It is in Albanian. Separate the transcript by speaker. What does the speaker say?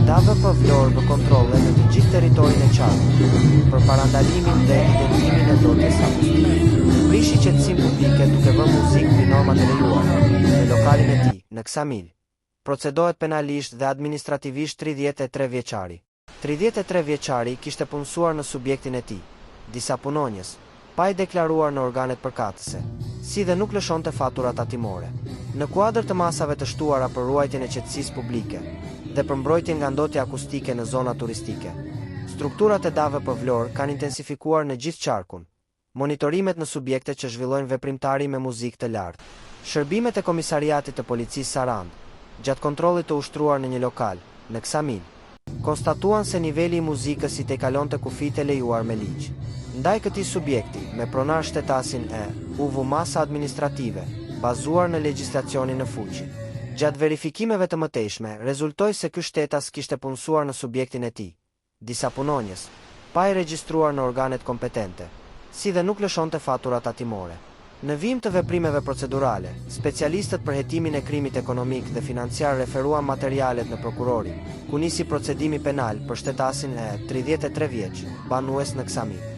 Speaker 1: Dave për vlorë dhe kontrole në të gjithë teritorin e qarkut, për parandalimin dhe identimin e dotjes akustike. Prishi qetësim publike duke vënë muzikë mbi normat e lejuara në lokalin e tij, në Ksamil. Procedohet penalisht dhe administrativisht 33 vjeçari. 33 vjeçari kishte punësuar në subjektin e tij, disa punonjës, pa i deklaruar në organet përkatëse, si dhe nuk lëshonte faturat tatimore. Në kuadër të masave të shtuara për ruajtjen e qetësisë publike dhe për mbrojtjen nga ndotja akustike në zona turistike, strukturat e Dave për Vlorë kanë intensifikuar në gjithë qarkun monitorimet në subjekte që zhvillojnë veprimtari me muzikë të lartë. Shërbimet e komisariatit të policisë Sarandë, gjatë kontrollit të ushtruar në një lokal, në Ksamil, konstatuan se niveli i muzikës i tejkalonte kufijtë e lejuar me ligj. Ndaj këtij subjekti, me pronar shtetasin u vu masa administrative, bazuar në legjislacionin në fuqi. Gjatë verifikimeve të mëtejshme, rezultoi se ky shtetas kishte punësuar në subjektin e tij, disa punonjës, pa i regjistruar në organet kompetente, si dhe nuk lëshonte faturat tatimore. Në vijim të veprimeve procedurale, specialistët për hetimin e krimit ekonomik dhe financiar referuan materialet në prokurorin, ku nisi procedimi penal për shtetasin 33 vjeç, banues në Ksamil.